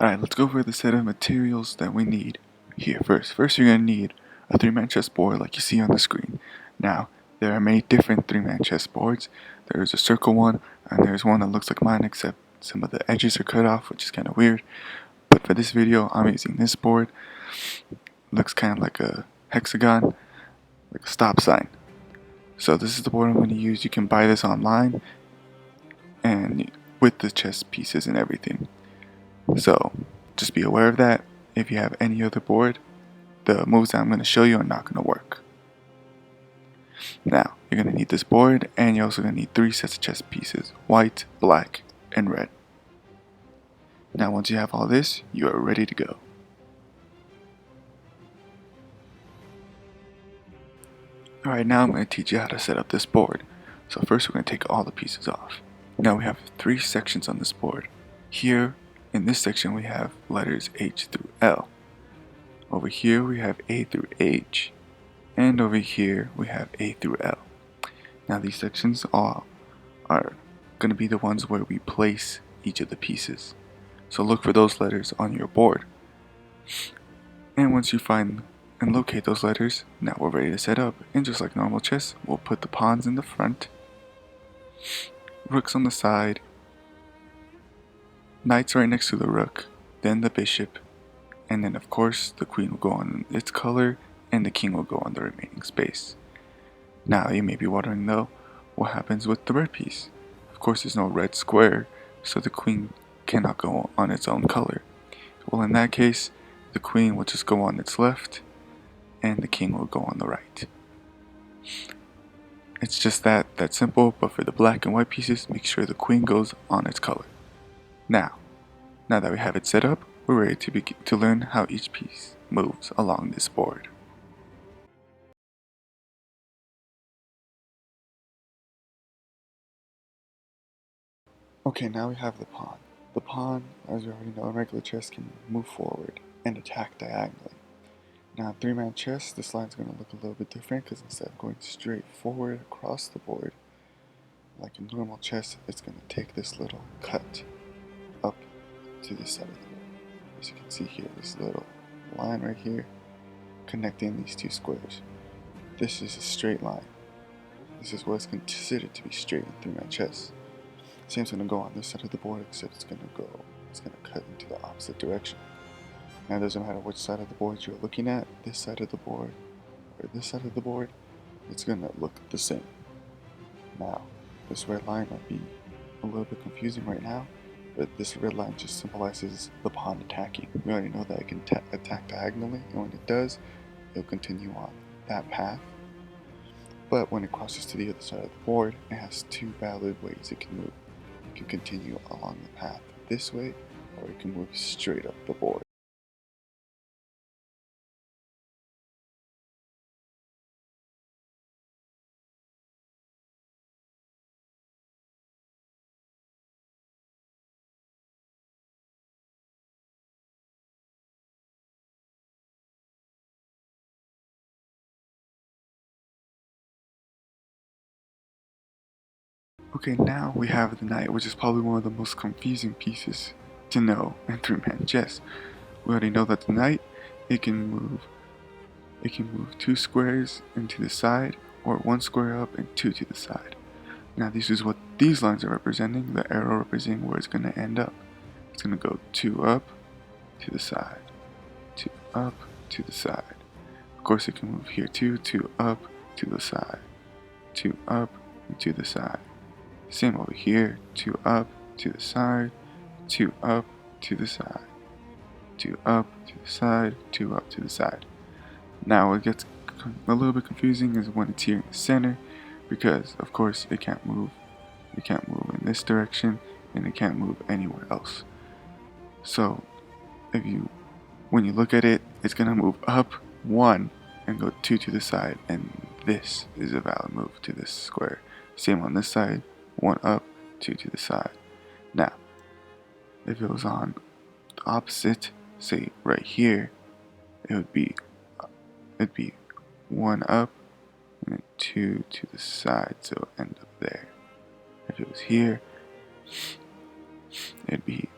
Alright, let's go over the set of materials that we need here first. First, you're going to need a 3-man chessboard like you see on the screen. Now, there are many different 3-man chessboards. There's a circle one, and there's one that looks like mine except some of the edges are cut off, which is kind of weird. But for this video, I'm using this board. Looks kind of like a hexagon, like a stop sign. So this is the board I'm going to use. You can buy this online and with the chess pieces and everything. So just be aware of that. If you have any other board, the moves that I'm going to show you are not going to work. Now, you're going to need this board, and you're also going to need 3 sets of chess pieces: white, black, and red. Now once you have all this, you are ready to go. Alright, now I'm going to teach you how to set up this board. So first we're going to take all the pieces off. Now we have 3 sections on this board. Here, in this section, we have letters H through L. Over here we have A through H. And over here we have A through L. Now these sections all are going to be the ones where we place each of the pieces. So look for those letters on your board. And once you find and locate those letters, now we're ready to set up. And just like normal chess, we'll put the pawns in the front, rooks on the side, knights right next to the rook, then the bishop, and then of course the queen will go on its color and the king will go on the remaining space. Now you may be wondering though, what happens with the red piece? Of course there's no red square, so the queen cannot go on its own color. Well, in that case, the queen will just go on its left and the king will go on the right. It's just that simple, but for the black and white pieces, make sure the queen goes on its color. Now that we have it set up, we're ready to learn how each piece moves along this board. Okay, now we have the pawn. The pawn, as you already know in regular chess, can move forward and attack diagonally. Now in 3-man chess, this line's going to look a little bit different because instead of going straight forward across the board, like in normal chess, it's going to take this little cut up to this side of the board. As you can see here, this little line right here connecting these 2 squares. This is a straight line. This is what's considered to be straight in 3-man chess. Same's going to go on this side of the board, except it's going to cut into the opposite direction. Now it doesn't matter which side of the board you're looking at, this side of the board or this side of the board, it's going to look the same. Now, this red line might be a little bit confusing right now, but this red line just symbolizes the pawn attacking. We already know that it can attack diagonally, and when it does, it'll continue on that path. But when it crosses to the other side of the board, it has 2 valid ways it can move. It can continue along the path this way, or it can move straight up the board. Okay, now we have the knight, which is probably one of the most confusing pieces to know in 3-man chess. We already know that the knight, it can move 2 squares into the side, or 1 square up and 2 to the side. Now this is what these lines are representing, the arrow representing where it's going to end up. It's going to go 2 up to the side, 2 up to the side. Of course it can move here too, 2 up to the side, 2 up and to the side. Same over here, 2 up to the side, 2 up to the side, 2 up to the side, 2 up to the side. Now what gets a little bit confusing is when it's here in the center, because of course it can't move. It can't move in this direction, and it can't move anywhere else. So when you look at it, it's gonna move up 1 and go 2 to the side, and this is a valid move to this square. Same on this side, 1 up, 2 to the side. Now, if it was on the opposite, say right here, it'd be 1 up and then 2 to the side, so it'll end up there. If it was here, it'd be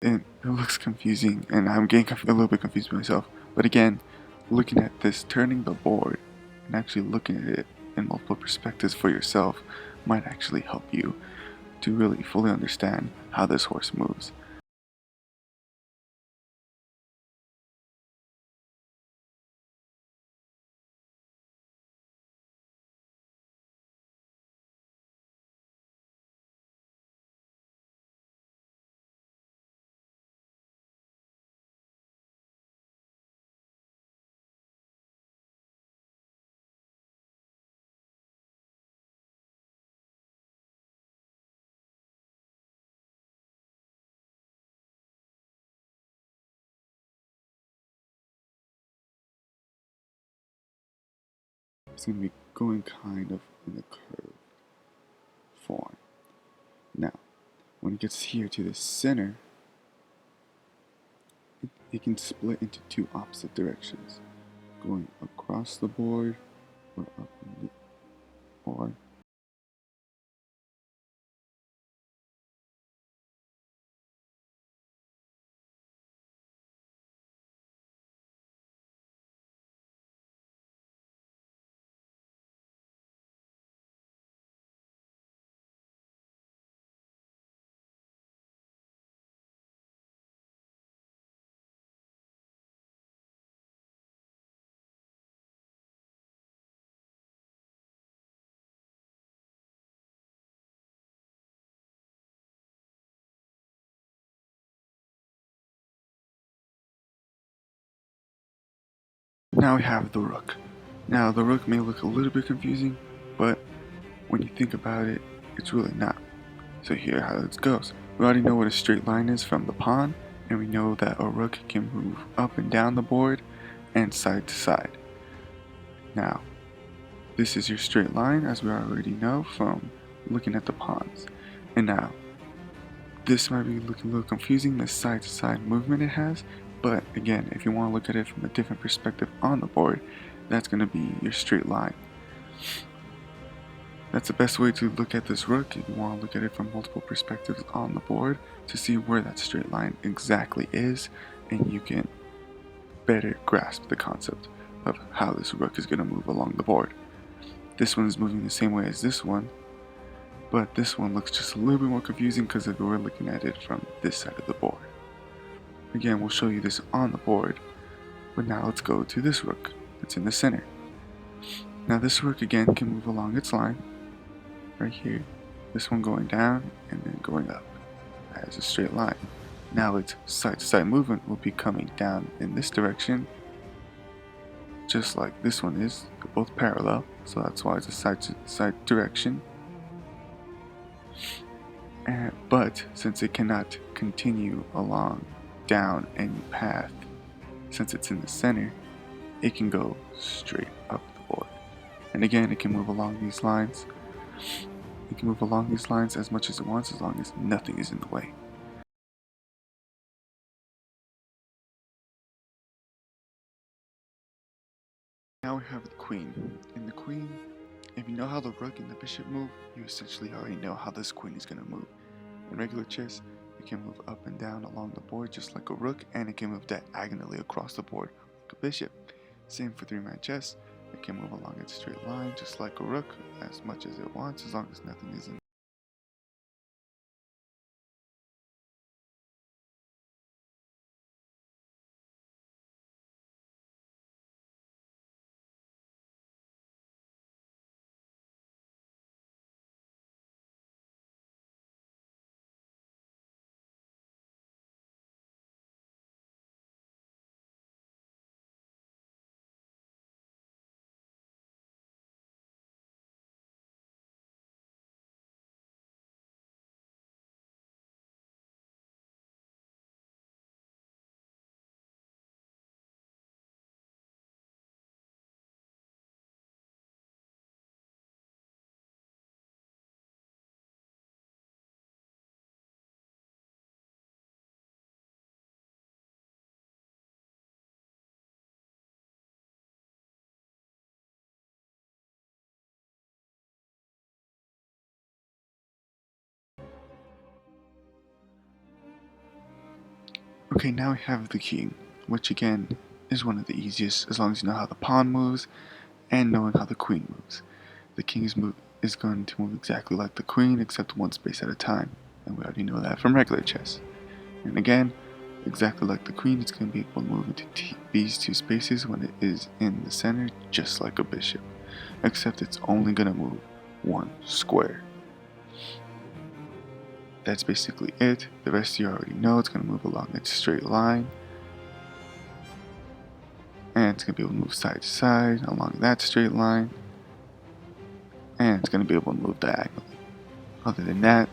it looks confusing, and I'm getting a little bit confused myself. But again, looking at this, turning the board, and actually looking at it in multiple perspectives for yourself might actually help you to really fully understand how this horse moves. It's going to be going kind of in the curve form. Now, when it gets here to the center, it can split into two opposite directions, going across the board or up in the, or now we have the rook. Now the rook may look a little bit confusing, but when you think about it, it's really not. So here how this goes. We already know what a straight line is from the pawn, and we know that a rook can move up and down the board and side to side. Now, this is your straight line, as we already know from looking at the pawns. And now, this might be looking a little confusing, the side to side movement it has, but again, if you want to look at it from a different perspective on the board, that's going to be your straight line. That's the best way to look at this rook if you want to look at it from multiple perspectives on the board to see where that straight line exactly is, and you can better grasp the concept of how this rook is going to move along the board. This one is moving the same way as this one, but this one looks just a little bit more confusing because we're looking at it from this side of the board. Again, we'll show you this on the board, but now let's go to this rook that's in the center. Now this rook again can move along its line, right here, this one going down and then going up as a straight line. Now its side to side movement will be coming down in this direction, just like this one is. They're both parallel, so that's why it's a side to side direction. But since it cannot continue along down any path, since it's in the center, it can go straight up the board. And again, it can move along these lines. It can move along these lines as much as it wants, as long as nothing is in the way. Now we have the queen. And the queen, if you know how the rook and the bishop move, you essentially already know how this queen is going to move. In regular chess, it can move up and down along the board just like a rook, and it can move diagonally across the board like a bishop. Same for three-man chess. It can move along its straight line just like a rook as much as it wants, as long as nothing is in Okay, now we have the king, which again is one of the easiest as long as you know how the pawn moves and knowing how the queen moves. The king is going to move exactly like the queen except one space at a time, and we already know that from regular chess. And again, exactly like the queen, it's going to be able to move into these two spaces when it is in the center, just like a bishop, except it's only going to move one square. That's basically it. The rest you already know. It's going to move along its straight line, and it's going to be able to move side to side along that straight line, and it's going to be able to move diagonally. Other than that,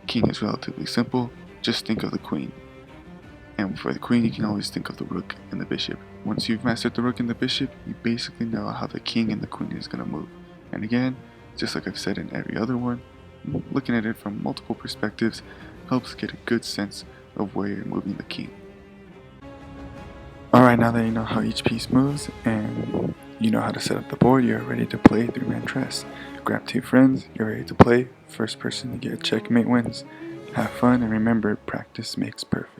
king is relatively simple. Just think of the queen. And for the queen, you can always think of the rook and the bishop. Once you've mastered the rook and the bishop, you basically know how the king and the queen is going to move. And again, just like I've said in every other one, looking at it from multiple perspectives helps get a good sense of where you're moving the king. Alright, now that you know how each piece moves and you know how to set up the board, you're ready to play 3-man chess. Grab 2 friends, you're ready to play. First person to get a checkmate wins. Have fun, and remember, practice makes perfect.